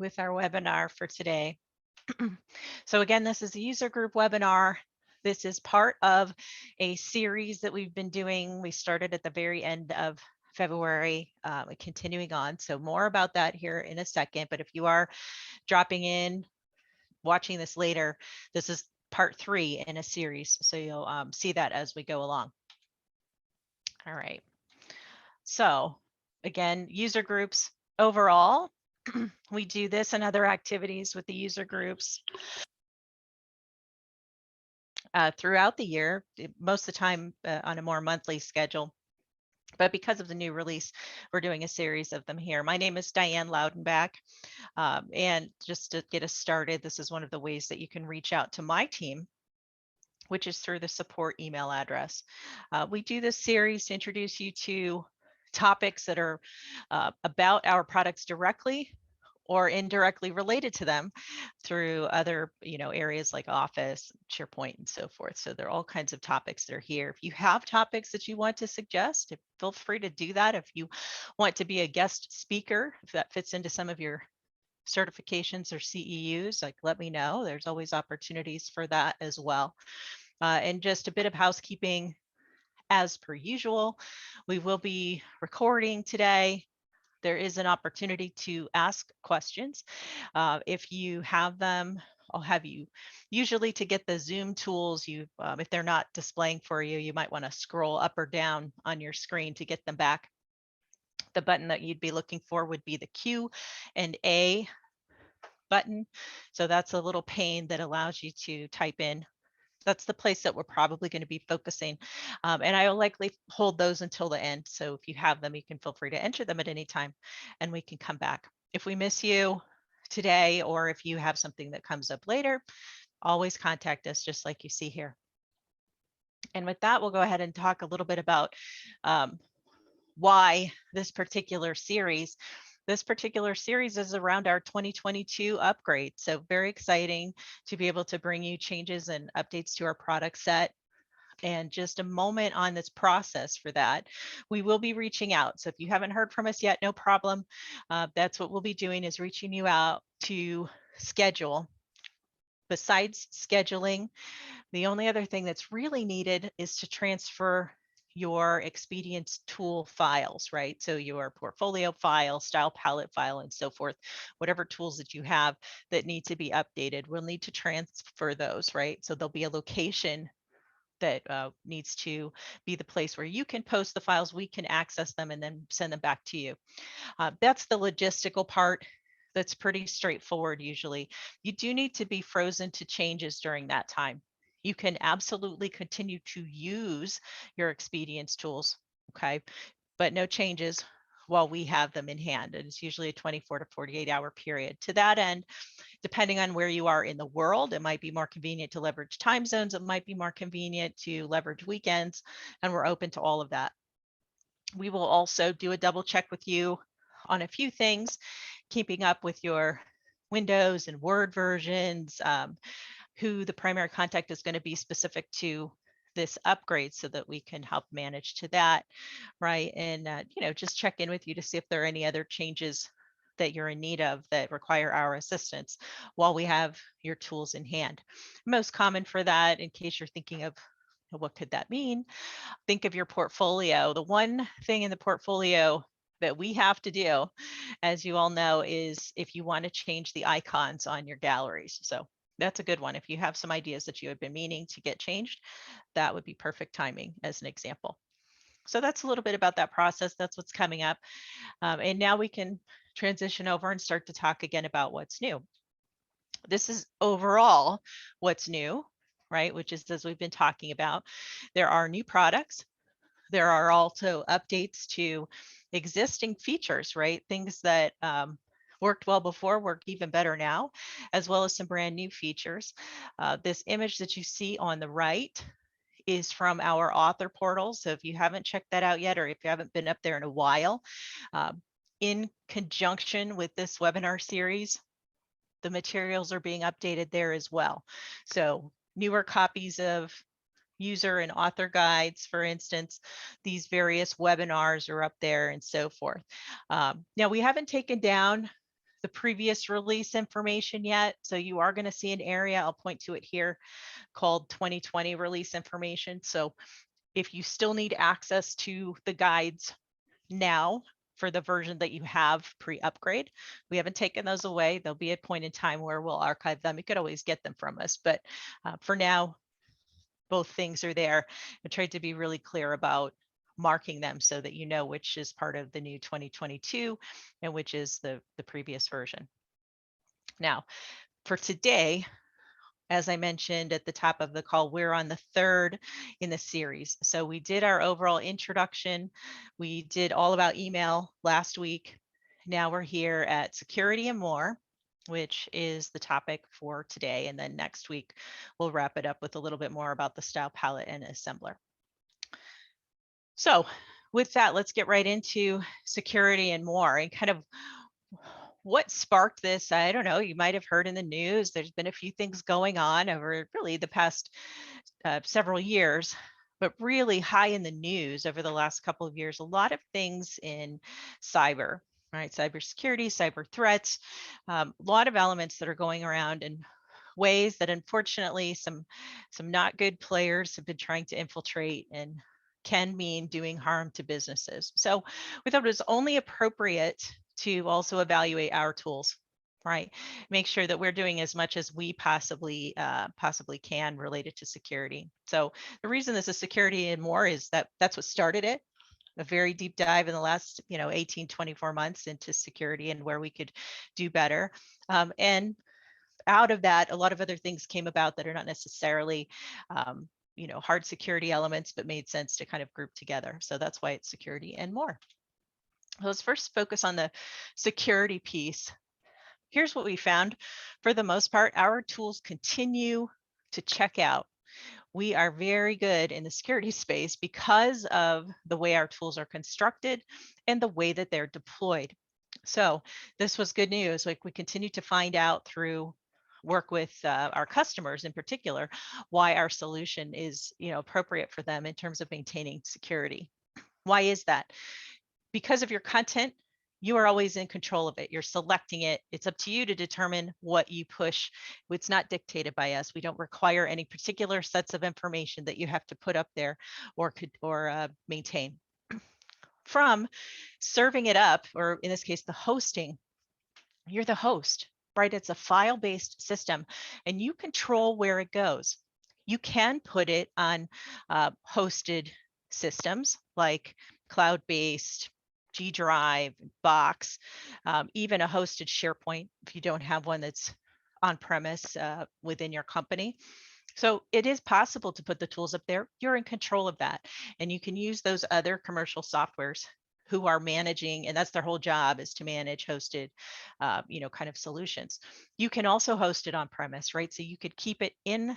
with our webinar for today. So again, this is a user group webinar. This is part of a series that we've been doing. We started at the very end of February, continuing on. So more about that here in a second. But if you are dropping in, watching this later, this is part 3 in a series. So you'll see that as we go along. All right. So again, user groups overall, we do this and other activities with the user groups throughout the year, most of the time on a more monthly schedule. But because of the new release, we're doing a series of them here. My name is Diane Loudenbach. And just to get us started, this is one of the ways that you can reach out to my team, which is through the support email address. We do this series to introduce you to topics that are about our products directly or indirectly related to them through other areas like Office, SharePoint, and so forth. So there are all kinds of topics that are here. If you have topics that you want to suggest, feel free to do that. If you want to be a guest speaker, if that fits into some of your certifications or CEUs, like let me know. There's always opportunities for that as well. And just a bit of housekeeping. As per usual, we will be recording today. There is an opportunity to ask questions. If you have them, I'll have you usually to get the Zoom tools. If they're not displaying for you, you might want to scroll up or down on your screen to get them back. The button that you'd be looking for would be the Q&A button. So that's a little pane that allows you to type in. That's the place that we're probably going to be focusing. And I will likely hold those until the end. So if you have them, you can feel free to enter them at any time and we can come back. If we miss you today, or if you have something that comes up later, always contact us just like you see here. And with that, we'll go ahead and talk a little bit about why this particular series. This particular series is around our 2022 upgrade. So very exciting to be able to bring you changes and updates to our product set. And just a moment on this process for that. We will be reaching out. So if you haven't heard from us yet, no problem. That's what we'll be doing, is reaching you out to schedule. Besides scheduling, the only other thing that's really needed is to transfer your Expedience tool files, right? So your portfolio file, style palette file, and so forth, whatever tools that you have that need to be updated, we'll need to transfer those, right? So there'll be a location that needs to be the place where you can post the files, we can access them, and then send them back to you. That's the logistical part. That's pretty straightforward usually. You do need to be frozen to changes during that time. You can absolutely continue to use your Expedience tools, okay? But no changes while we have them in hand. And it's usually a 24 to 48 hour period. To that end, depending on where you are in the world, it might be more convenient to leverage time zones. It might be more convenient to leverage weekends, and we're open to all of that. We will also do a double check with you on a few things, keeping up with your Windows and Word versions, who the primary contact is going to be specific to this upgrade, so that we can help manage to that, right? And just check in with you to see if there are any other changes that you're in need of that require our assistance while we have your tools in hand. Most common for that, in case you're thinking of what could that mean, think of your portfolio. The one thing in the portfolio that we have to do, as you all know, is if you want to change the icons on your galleries. So that's a good one. If you have some ideas that you have been meaning to get changed, that would be perfect timing as an example. So that's a little bit about that process. That's what's coming up. And now we can transition over and start to talk again about what's new. This is overall what's new, right? Which is, as we've been talking about, there are new products. There are also updates to existing features, right? Things that worked well before work even better now, as well as some brand new features. This image that you see on the right is from our author portal. So if you haven't checked that out yet, or if you haven't been up there in a while, in conjunction with this webinar series, the materials are being updated there as well. So newer copies of user and author guides, for instance, these various webinars are up there and so forth. Now we haven't taken down the previous release information yet. So you are going to see an area, I'll point to it here, called 2020 release information. So if you still need access to the guides now for the version that you have pre-upgrade, we haven't taken those away. There'll be a point in time where we'll archive them. You could always get them from us, but for now, both things are there. I tried to be really clear about marking them so that you know which is part of the new 2022 and which is the previous version. Now, for today, as I mentioned at the top of the call, we're on the third in the series. So we did our overall introduction. We did all about email last week. Now we're here at security and more, which is the topic for today. And then next week, we'll wrap it up with a little bit more about the style palette and assembler. So with that, let's get right into security and more and kind of what sparked this. I don't know, you might have heard in the news, there's been a few things going on over really the past several years, but really high in the news over the last couple of years, a lot of things in cyber, right? Cybersecurity, cyber threats, a lot of elements that are going around in ways that unfortunately some not good players have been trying to infiltrate and can mean doing harm to businesses. So we thought it was only appropriate to also evaluate our tools, right? Make sure that we're doing as much as we possibly can related to security. So the reason this is security and more is that that's what started it. A very deep dive in the last 18 24 months into security and where we could do better, and out of that a lot of other things came about that are not necessarily hard security elements, but made sense to kind of group together. So that's why it's security and more. Let's first focus on the security piece. Here's what we found. For the most part, our tools continue to check out. We are very good in the security space because of the way our tools are constructed and the way that they're deployed. So this was good news. Like, we continue to find out through work with our customers in particular why our solution is appropriate for them in terms of maintaining security. Why is that? Because of your content, you are always in control of it. You're selecting it. It's up to you to determine what you push. It's not dictated by us. We don't require any particular sets of information that you have to put up there or maintain. From serving it up, or in this case, the hosting, you're the host, right? It's a file-based system and you control where it goes. You can put it on hosted systems like cloud-based, G Drive, Box, even a hosted SharePoint if you don't have one that's on premise within your company. So it is possible to put the tools up there. You're in control of that. And you can use those other commercial softwares who are managing, and that's their whole job, is to manage hosted, kind of solutions. You can also host it on premise, right? So you could keep it in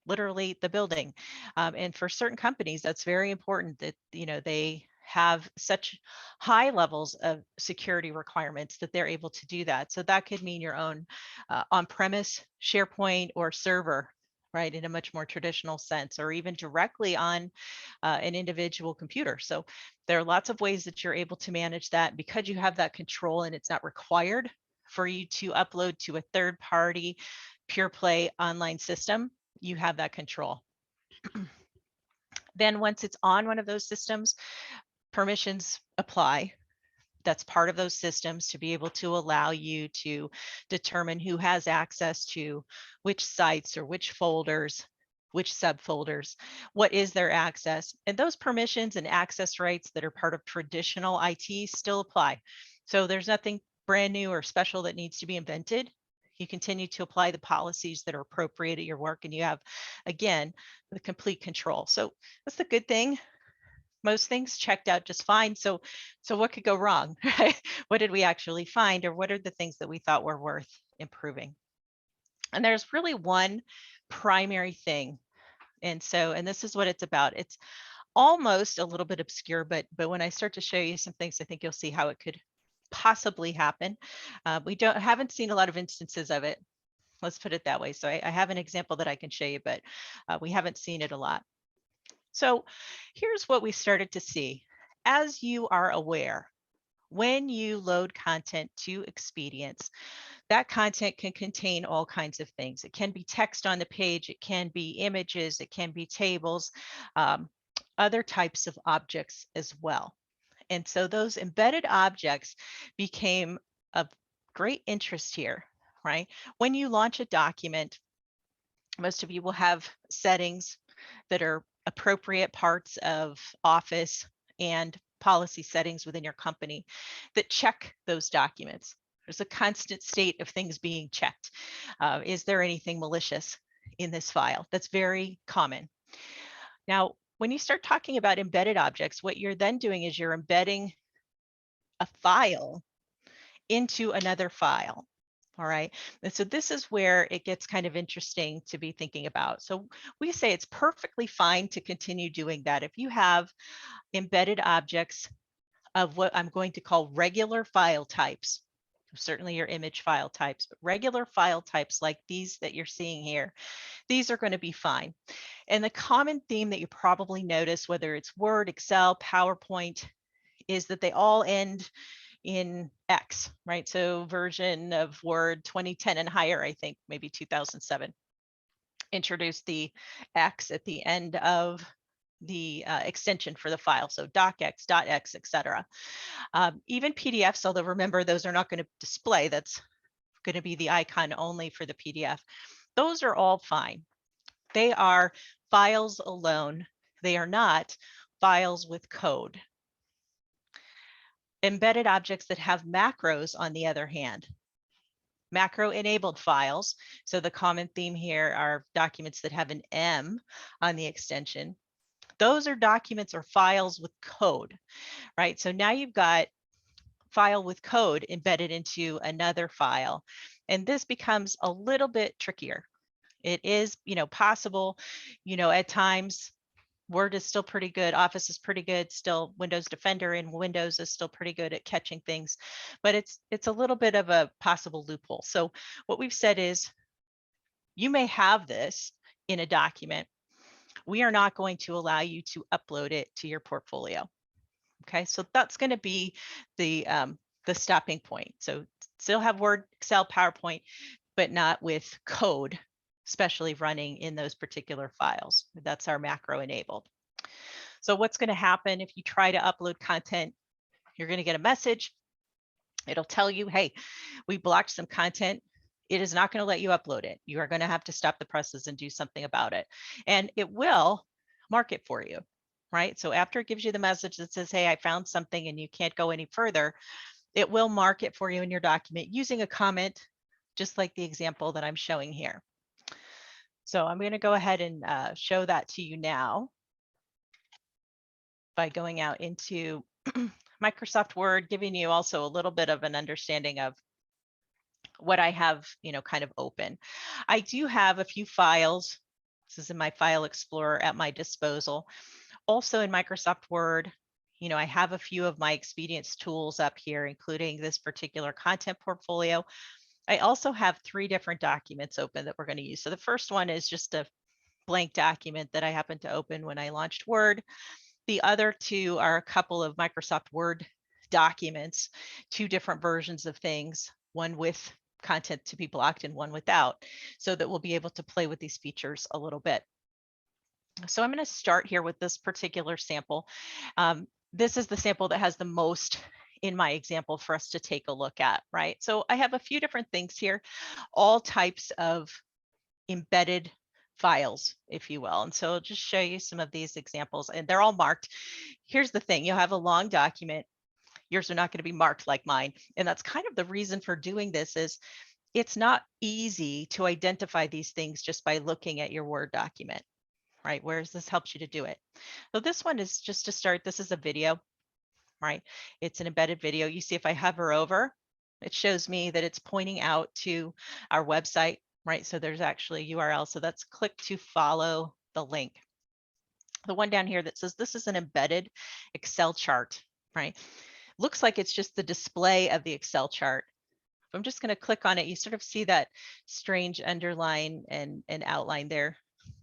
literally the building. And for certain companies, that's very important that, they have such high levels of security requirements that they're able to do that. So that could mean your own on-premise SharePoint or server, right, in a much more traditional sense, or even directly on an individual computer. So there are lots of ways that you're able to manage that because you have that control, and it's not required for you to upload to a third-party pure play online system. You have that control. Then once it's on one of those systems, permissions apply. That's part of those systems to be able to allow you to determine who has access to which sites or which folders, which subfolders, what is their access. And those permissions and access rights that are part of traditional IT still apply. So there's nothing brand new or special that needs to be invented. You continue to apply the policies that are appropriate at your work, and you have, again, the complete control. So that's the good thing. Most things checked out just fine. So what could go wrong, right? What did we actually find, or what are the things that we thought were worth improving? And there's really one primary thing. And this is what it's about. It's almost a little bit obscure, but when I start to show you some things, I think you'll see how it could possibly happen. We haven't seen a lot of instances of it. Let's put it that way. So I have an example that I can show you, but we haven't seen it a lot. So here's what we started to see. As you are aware, when you load content to Expedience, that content can contain all kinds of things. It can be text on the page, it can be images, it can be tables, um, other types of objects as well. And so those embedded objects became of great interest here, right? When you launch a document, most of you will have settings that are appropriate parts of Office and policy settings within your company that check those documents. There's a constant state of things being checked. Is there anything malicious in this file? That's very common. Now, when you start talking about embedded objects, what you're then doing is you're embedding a file into another file. All right. And so this is where it gets kind of interesting to be thinking about. So we say it's perfectly fine to continue doing that. If you have embedded objects of what I'm going to call regular file types, certainly your image file types, but regular file types like these that you're seeing here, these are going to be fine. And the common theme that you probably notice, whether it's Word, Excel, PowerPoint, is that they all end in X, right? So version of Word 2010 and higher, I think maybe 2007, introduced the X at the end of the extension for the file. So docx, .x, etc. Even PDFs, although remember, those are not going to display. That's going to be the icon only for the PDF. Those are all fine. They are files alone. They are not files with code. Embedded objects that have macros, on the other hand, macro-enabled files. So the common theme here are documents that have an M on the extension. Those are documents or files with code, right? So now you've got file with code embedded into another file, and this becomes a little bit trickier. It is, possible, at times Word is still pretty good. Office is pretty good. Still, Windows Defender in Windows is still pretty good at catching things, but it's a little bit of a possible loophole. So what we've said is, you may have this in a document. We are not going to allow you to upload it to your portfolio. Okay, so that's going to be the stopping point. So still have Word, Excel, PowerPoint, but not with code, especially running in those particular files. That's our macro enabled. So what's going to happen if you try to upload content? You're going to get a message. It'll tell you, hey, we blocked some content. It is not going to let you upload it. You are going to have to stop the process and do something about it. And it will mark it for you, right? So after it gives you the message that says, hey, I found something and you can't go any further, it will mark it for you in your document using a comment, just like the example that I'm showing here. So I'm going to go ahead and show that to you now by going out into Microsoft Word, giving you also a little bit of an understanding of what I have, kind of open. I do have a few files. This is in my file explorer at my disposal. Also in Microsoft Word, I have a few of my Expedience tools up here, including this particular content portfolio. I also have 3 different documents open that we're going to use. So the first one is just a blank document that I happened to open when I launched Word. The other 2 are a couple of Microsoft Word documents, 2 different versions of things, one with content to be blocked and one without, so that we'll be able to play with these features a little bit. So I'm going to start here with this particular sample. This is the sample that has the most in my example for us to take a look at, right? So I have a few different things here, all types of embedded files, if you will. And so I'll just show you some of these examples, and they're all marked. Here's the thing, you'll have a long document. Yours are not going to be marked like mine. And that's kind of the reason for doing this is it's not easy to identify these things just by looking at your Word document, right? Whereas this helps you to do it. So this one is just to start. This is a video, right? It's an embedded video. You see if I hover over, it shows me that it's pointing out to our website, right? So there's actually a URL. So that's click to follow the link. The one down here that says this is an embedded Excel chart, right? Looks like it's just the display of the Excel chart. If I'm just going to click on it, you sort of see that strange underline and outline there.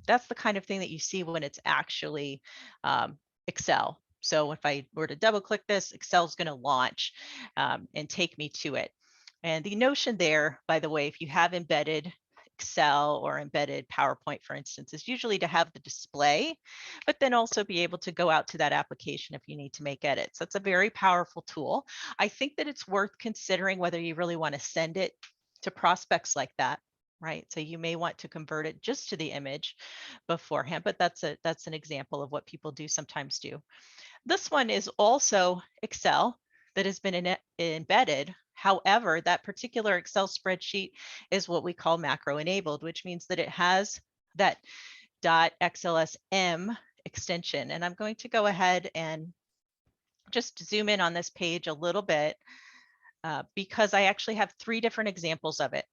That's the kind of thing that you see when it's actually Excel, So if I were to double click this, Excel's going to launch and take me to it. And the notion there, by the way, if you have embedded Excel or embedded PowerPoint, for instance, is usually to have the display, but then also be able to go out to that application if you need to make edits. That's a very powerful tool. I think that it's worth considering whether you really want to send it to prospects like that, right? So you may want to convert it just to the image beforehand, but that's an example of what people do sometimes do. This one is also Excel that has been embedded. However, that particular Excel spreadsheet is what we call macro enabled, which means that it has that .xlsm extension. And I'm going to go ahead and just zoom in on this page a little bit because I actually have 3 different examples of it.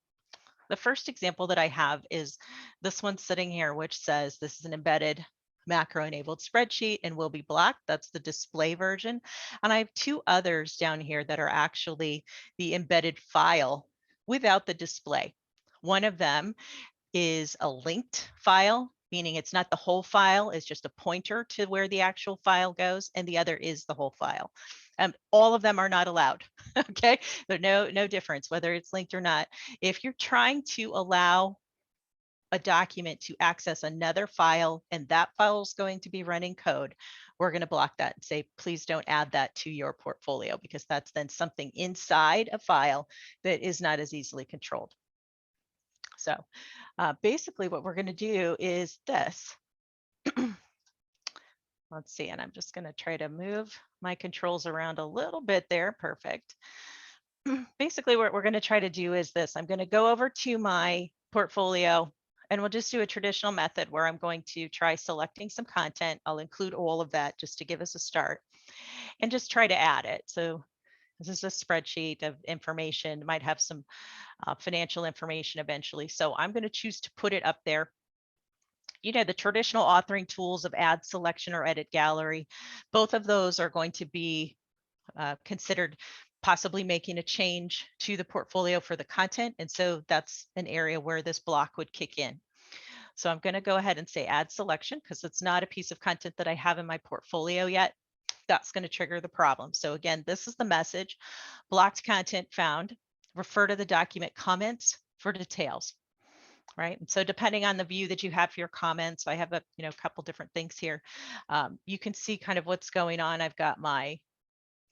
The first example that I have is this one sitting here, which says this is an embedded macro enabled spreadsheet and will be blocked. That's the display version. And I have 2 others down here that are actually the embedded file without the display. One of them is a linked file, meaning it's not the whole file, it's just a pointer to where the actual file goes, and the other is the whole file. All of them are not allowed. Okay, there's no difference whether it's linked or not. If you're trying to allow a document to access another file and that file is going to be running code, we're going to block that and say, please don't add that to your portfolio, because that's then something inside a file that is not as easily controlled. So basically what we're going to do is this. Let's see, and I'm just going to try to move my controls around a little bit there. Perfect. Basically what we're going to try to do is this. I'm going to go over to my portfolio and we'll just do a traditional method where I'm going to try selecting some content. I'll include all of that just to give us a start and just try to add it. So this is a spreadsheet of information, might have some financial information eventually. So I'm going to choose to put it up there. You know, the traditional authoring tools of add selection or edit gallery, both of those are going to be considered possibly making a change to the portfolio for the content. And so that's an area where this block would kick in. So I'm going to go ahead and say add selection because it's not a piece of content that I have in my portfolio yet. That's going to trigger the problem. So again, this is the message: blocked content found. Refer to the document comments for details. Right. And so depending on the view that you have for your comments, I have a couple different things here. You can see kind of what's going on. I've got my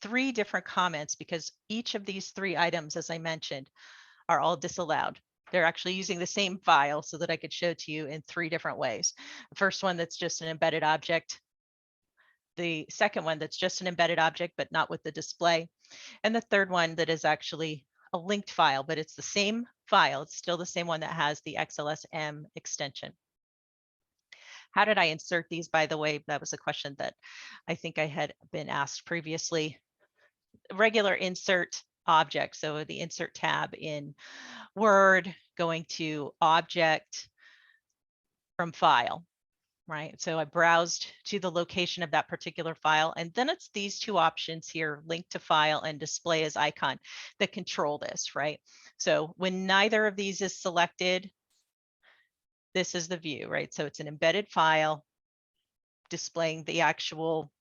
3 different comments because each of these 3 items, as I mentioned, are all disallowed. They're actually using the same file so that I could show to you in 3 different ways. The first one that's just an embedded object. The second one that's just an embedded object, but not with the display. And the third one that is actually a linked file, but it's the same file. It's still the same one that has the XLSM extension. How did I insert these, by the way? That was a question that I think I had been asked previously. Regular insert object. So the insert tab in Word, going to object from file, right? So I browsed to the location of that particular file, and then it's these 2 options here, link to file and display as icon, that control this, right? So when neither of these is selected, this is the view, right? So it's an embedded file displaying the actual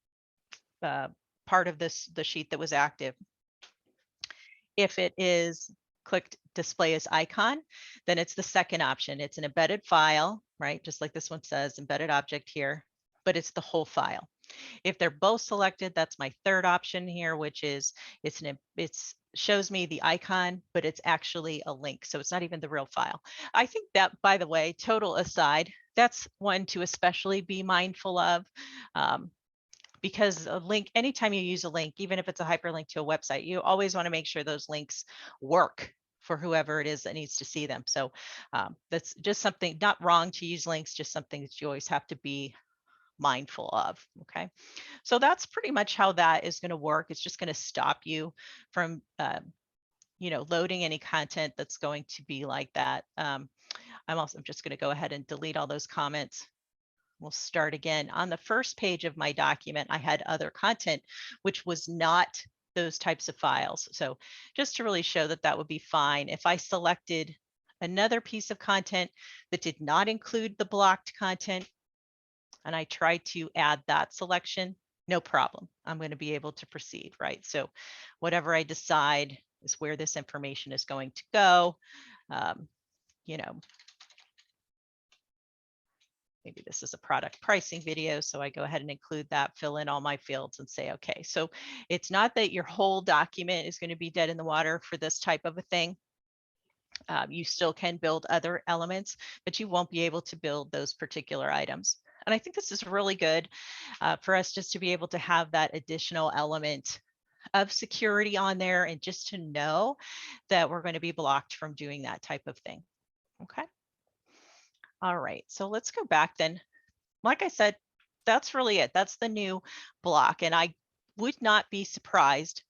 part of the sheet that was active. If it is clicked display as icon, then it's the second option. It's an embedded file, right? Just like this one says, embedded object here, but it's the whole file. If they're both selected, that's my third option here, which is it shows me the icon, but it's actually a link. So it's not even the real file. I think that, by the way, total aside, that's one to especially be mindful of. Because a link, anytime you use a link, even if it's a hyperlink to a website, you always want to make sure those links work for whoever it is that needs to see them. So that's just something, not wrong to use links, just something that you always have to be mindful of. Okay, so that's pretty much how that is going to work. It's just going to stop you from loading any content that's going to be like that. I'm just going to go ahead and delete all those comments. We'll start again. On the first page of my document, I had other content, which was not those types of files. So just to really show that that would be fine. If I selected another piece of content that did not include the blocked content, and I tried to add that selection, no problem. I'm going to be able to proceed, right? So whatever I decide is where this information is going to go. Um, you know, maybe this is a product pricing video, so I go ahead and include that, fill in all my fields and say, okay. So it's not that your whole document is going to be dead in the water for this type of a thing. You still can build other elements, but you won't be able to build those particular items. And I think this is really good for us just to be able to have that additional element of security on there and just to know that we're going to be blocked from doing that type of thing. Okay. All right. So let's go back then. Like I said, that's really it. That's the new block. And I would not be surprised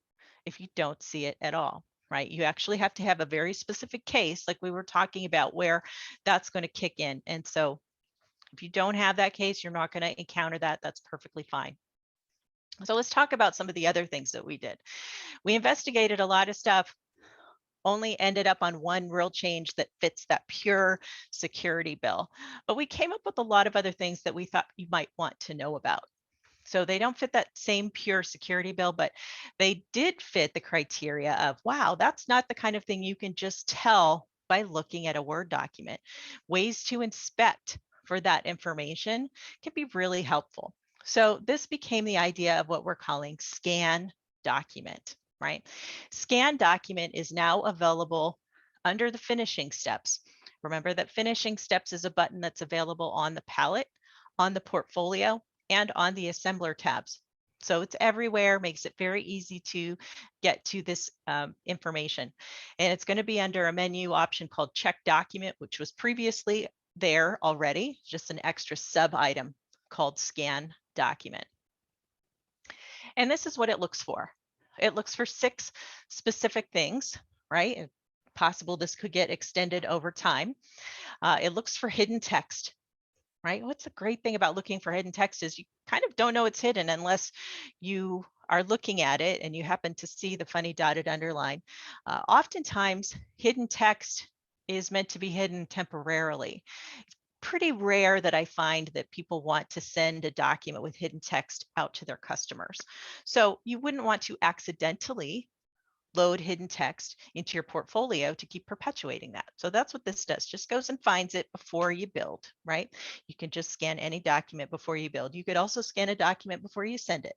if you don't see it at all, right? You actually have to have a very specific case, like we were talking about, where that's going to kick in. And so if you don't have that case, you're not going to encounter that. That's perfectly fine. So let's talk about some of the other things that we did. We investigated a lot of stuff, only ended up on one real change that fits that pure security bill. But we came up with a lot of other things that we thought you might want to know about. So they don't fit that same pure security bill, but they did fit the criteria of, wow, that's not the kind of thing you can just tell by looking at a Word document. Ways to inspect for that information can be really helpful. So this became the idea of what we're calling scan document, right? Scan document is now available under the finishing steps. Remember that finishing steps is a button that's available on the palette, on the portfolio, and on the assembler tabs. So it's everywhere, makes it very easy to get to this information. And it's going to be under a menu option called check document, which was previously there already, just an extra sub item called scan document. And this is what it looks for. It looks for 6 specific things, right? Possible this could get extended over time. It looks for hidden text, right? What's the great thing about looking for hidden text is you kind of don't know it's hidden unless you are looking at it and you happen to see the funny dotted underline. Oftentimes, hidden text is meant to be hidden temporarily. It's pretty rare that I find that people want to send a document with hidden text out to their customers. So you wouldn't want to accidentally load hidden text into your portfolio to keep perpetuating that. So that's what this does. Just goes and finds it before you build, right? You can just scan any document before you build. You could also scan a document before you send it.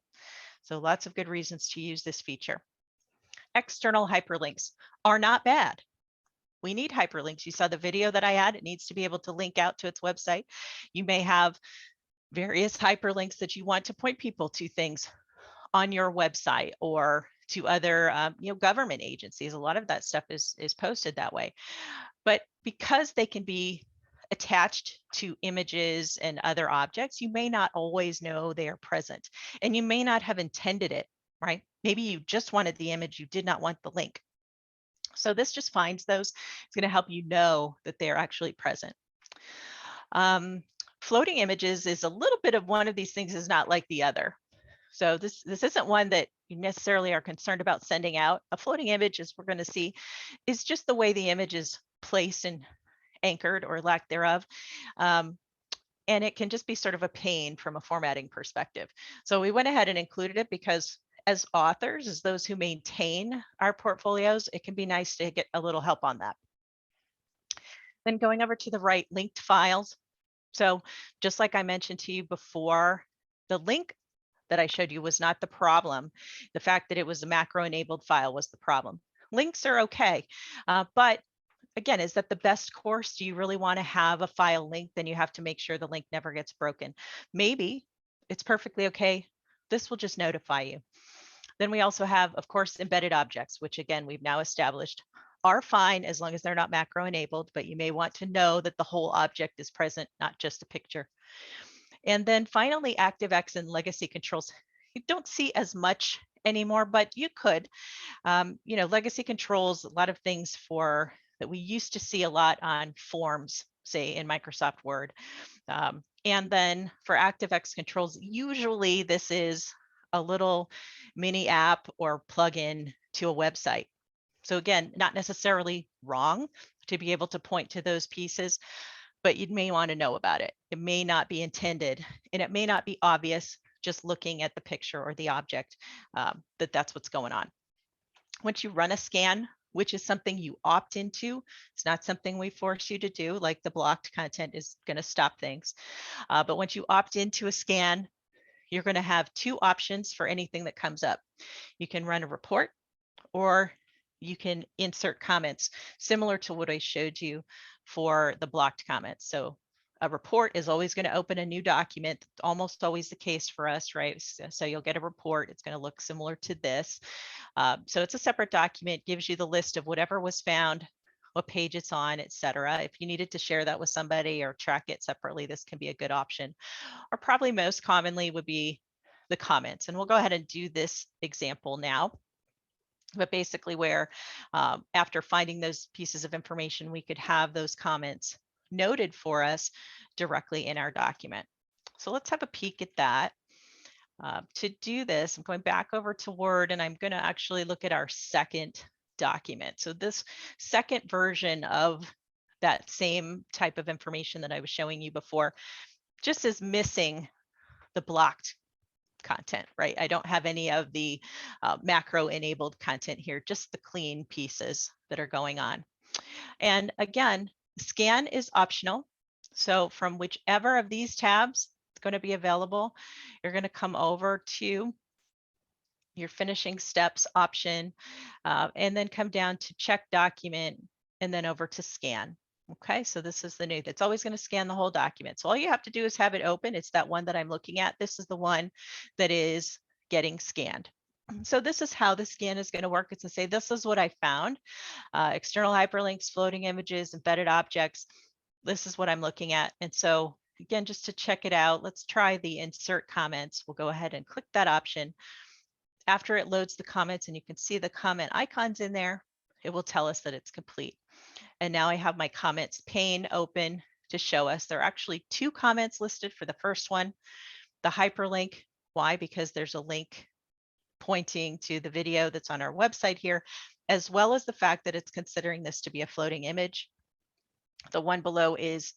So lots of good reasons to use this feature. External hyperlinks are not bad. We need hyperlinks. You saw the video that I had. It needs to be able to link out to its website. You may have various hyperlinks that you want to point people to things on your website or to other government agencies. A lot of that stuff is posted that way. But because they can be attached to images and other objects, you may not always know they are present. And you may not have intended it, right? Maybe you just wanted the image, you did not want the link. So this just finds those. It's going to help you know that they're actually present. Floating images is a little bit of one of these things is not like the other. So this isn't one that you necessarily are concerned about sending out. A floating image, as we're going to see, is just the way the image is placed and anchored or lack thereof. And it can just be sort of a pain from a formatting perspective. So we went ahead and included it because as authors, as those who maintain our portfolios, it can be nice to get a little help on that. Then going over to the right, linked files. So just like I mentioned to you before, the link that I showed you was not the problem. The fact that it was a macro enabled file was the problem. Links are okay, but again, is that the best course? Do you really want to have a file linked? Then you have to make sure the link never gets broken. Maybe it's perfectly okay. This will just notify you. Then we also have, of course, embedded objects, which again, we've now established are fine as long as they're not macro enabled, but you may want to know that the whole object is present, not just a picture. And then finally, ActiveX and legacy controls. You don't see as much anymore, but you could. Legacy controls, a lot of things for that we used to see a lot on forms, say in Microsoft Word. And then for ActiveX controls, usually this is a little mini app or plugin to a website. So again, not necessarily wrong to be able to point to those pieces, but you may want to know about it. It may not be intended and it may not be obvious just looking at the picture or the object, that's what's going on. Once you run a scan, which is something you opt into, it's not something we force you to do, like the blocked content is going to stop things. But once you opt into a scan, you're going to have two options for anything that comes up. You can run a report, or you can insert comments, similar to what I showed you for the blocked comments. So a report is always going to open a new document, almost always the case for us, right? So you'll get a report. It's going to look similar to this. So it's a separate document, gives you the list of whatever was found, what page it's on, etc. If you needed to share that with somebody or track it separately, this can be a good option. Or probably most commonly would be the comments. And we'll go ahead and do this example now. But basically where after finding those pieces of information, we could have those comments noted for us directly in our document. So let's have a peek at that. To do this, I'm going back over to Word, and I'm going to actually look at our second document. So this second version of that same type of information that I was showing you before just is missing the blocked content, right? I don't have any of the macro enabled content here, just the clean pieces that are going on. And again, scan is optional. So from whichever of these tabs it's going to be available, you're going to come over to your finishing steps option, and then come down to check document, and then over to scan. Okay, so this is the new, that's always going to scan the whole document. So all you have to do is have it open. It's that one that I'm looking at. This is the one that is getting scanned. So this is how the scan is going to work. It's to say, this is what I found. External hyperlinks, floating images, embedded objects. This is what I'm looking at. And so again, just to check it out, let's try the insert comments. We'll go ahead and click that option. After it loads the comments and you can see the comment icons in there, it will tell us that it's complete. And now I have my comments pane open to show us. There are actually two comments listed for the first one. The hyperlink, why? Because there's a link pointing to the video that's on our website here, as well as the fact that it's considering this to be a floating image. The one below is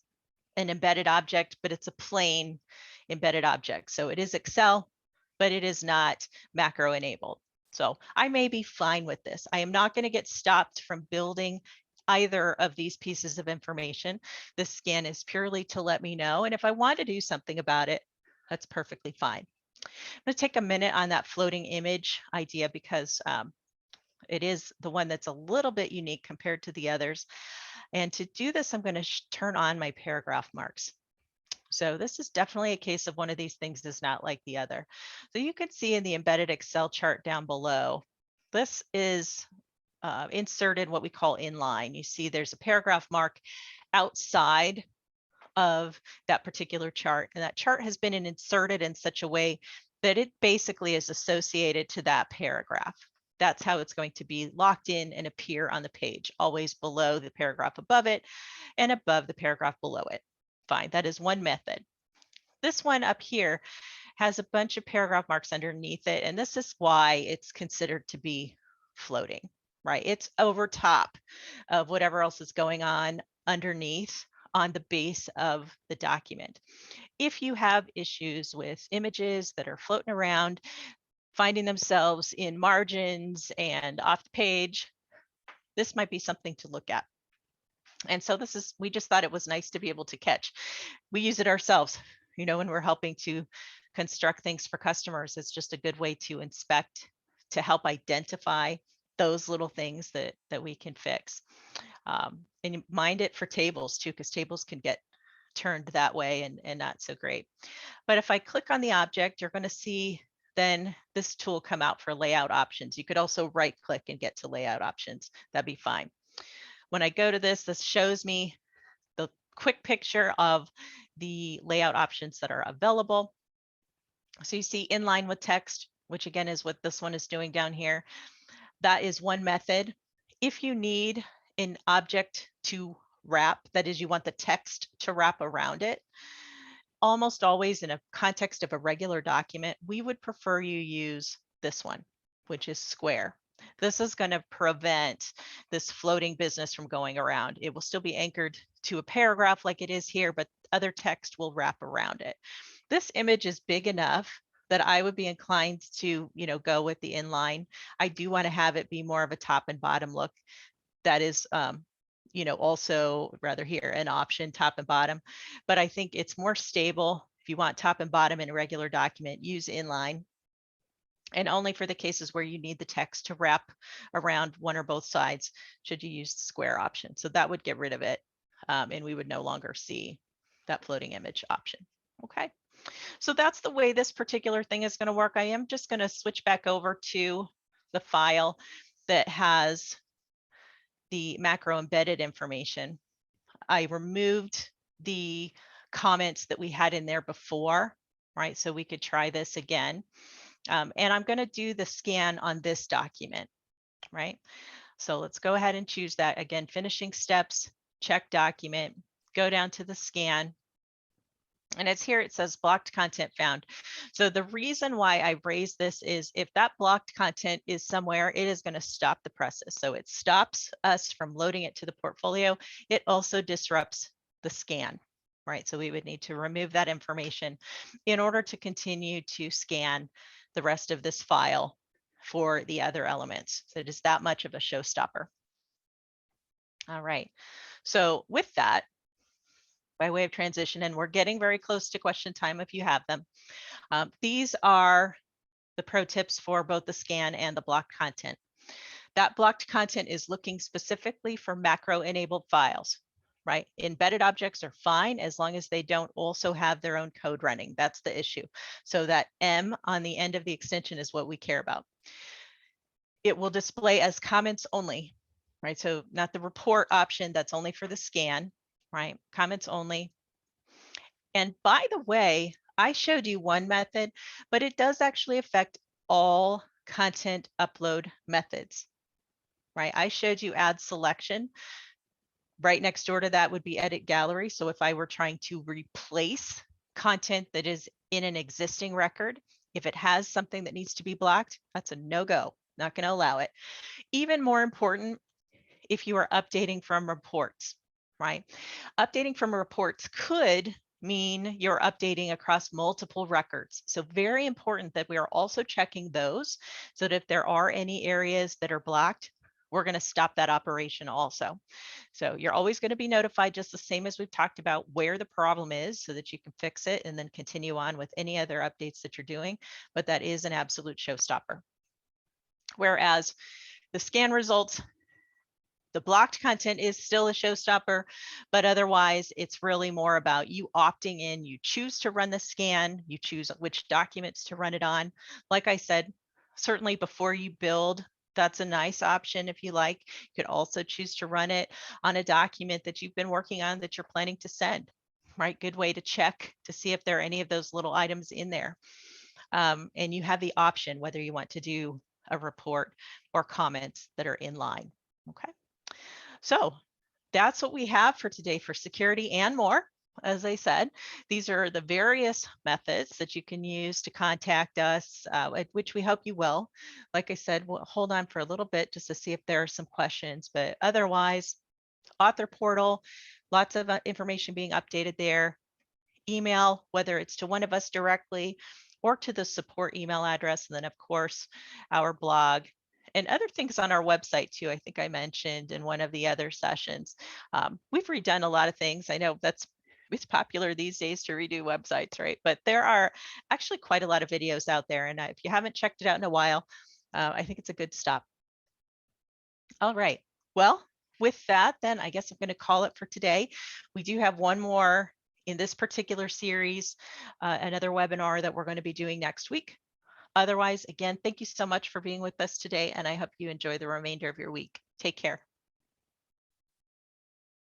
an embedded object, but it's a plain embedded object. So it is Excel, but it is not macro enabled. So I may be fine with this. I am not going to get stopped from building either of these pieces of information. The scan is purely to let me know. And if I want to do something about it, that's perfectly fine. I'm going to take a minute on that floating image idea because it is the one that's a little bit unique compared to the others. And to do this, I'm going to turn on my paragraph marks. So this is definitely a case of one of these things is not like the other. So you can see in the embedded Excel chart down below, this is inserted what we call inline. You see there's a paragraph mark outside of that particular chart. And that chart has been inserted in such a way that it basically is associated to that paragraph. That's how it's going to be locked in and appear on the page, always below the paragraph above it and above the paragraph below it. Fine, that is one method. This one up here has a bunch of paragraph marks underneath it, and this is why it's considered to be floating, right? It's over top of whatever else is going on underneath on the base of the document. If you have issues with images that are floating around, finding themselves in margins and off the page, this might be something to look at. And so this is, we just thought it was nice to be able to catch. We use it ourselves, you know, when we're helping to construct things for customers. It's just a good way to inspect, to help identify those little things that we can fix. And mind it for tables too, because tables can get turned that way and not so great. But if I click on the object, you're going to see then this tool come out for layout options. You could also right click and get to layout options. That'd be fine. When I go to this, this shows me the quick picture of the layout options that are available. So you see inline with text, which again is what this one is doing down here. That is one method. If you need an object to wrap, that is, you want the text to wrap around it, almost always in a context of a regular document, we would prefer you use this one, which is square. This is going to prevent this floating business from going around. It will still be anchored to a paragraph like it is here, but other text will wrap around it. This image is big enough that I would be inclined to, go with the inline. I do want to have it be more of a top and bottom look. That is, also rather here an option, top and bottom, but I think it's more stable. If you want top and bottom in a regular document, use inline, and only for the cases where you need the text to wrap around one or both sides should you use the square option. So that would get rid of it, and we would no longer see that floating image option. Okay, so that's the way this particular thing is going to work. I am just going to switch back over to the file that has the macro embedded information. I removed the comments that we had in there before, right? So we could try this again. And I'm going to do the scan on this document, right? So let's go ahead and choose that. Again, finishing steps, check document, go down to the scan. And it's here, it says blocked content found. So the reason why I raised this is if that blocked content is somewhere, it is going to stop the process. So it stops us from loading it to the portfolio. It also disrupts the scan, right? So we would need to remove that information in order to continue to scan the rest of this file for the other elements. So it is that much of a showstopper. All right. So with that, by way of transition, and we're getting very close to question time if you have them. These are the pro tips for both the scan and the blocked content. That blocked content is looking specifically for macro enabled files, right? Embedded objects are fine as long as they don't also have their own code running. That's the issue. So that M on the end of the extension is what we care about. It will display as comments only, right? So not the report option, that's only for the scan, right? Comments only. And by the way, I showed you one method, but it does actually affect all content upload methods, right? I showed you add selection. Right next door to that would be edit gallery. So if I were trying to replace content that is in an existing record, if it has something that needs to be blocked, that's a no-go, not going to allow it. Even more important, if you are updating from reports, right? Updating from reports could mean you're updating across multiple records. So very important that we are also checking those so that if there are any areas that are blocked, we're going to stop that operation also. So you're always going to be notified, just the same as we've talked about, where the problem is so that you can fix it and then continue on with any other updates that you're doing. But that is an absolute showstopper. Whereas the scan results, the blocked content is still a showstopper, but otherwise it's really more about you opting in. You choose to run the scan, you choose which documents to run it on. Like I said, certainly before you build, that's a nice option if you like. You could also choose to run it on a document that you've been working on that you're planning to send, right? Good way to check to see if there are any of those little items in there. And you have the option whether you want to do a report or comments that are in line, okay? So that's what we have for today for security and more. As I said, these are the various methods that you can use to contact us, which we hope you will. Like I said, we'll hold on for a little bit just to see if there are some questions, but otherwise, author portal, lots of information being updated there. Email, whether it's to one of us directly or to the support email address. And then of course, our blog and other things on our website too. I think I mentioned in one of the other sessions. We've redone a lot of things. I know it's popular these days to redo websites, right? But there are actually quite a lot of videos out there. And if you haven't checked it out in a while, I think it's a good stop. All right. Well, with that, then I guess I'm going to call it for today. We do have one more in this particular series, another webinar that we're going to be doing next week. Otherwise, again, thank you so much for being with us today, and I hope you enjoy the remainder of your week. Take care.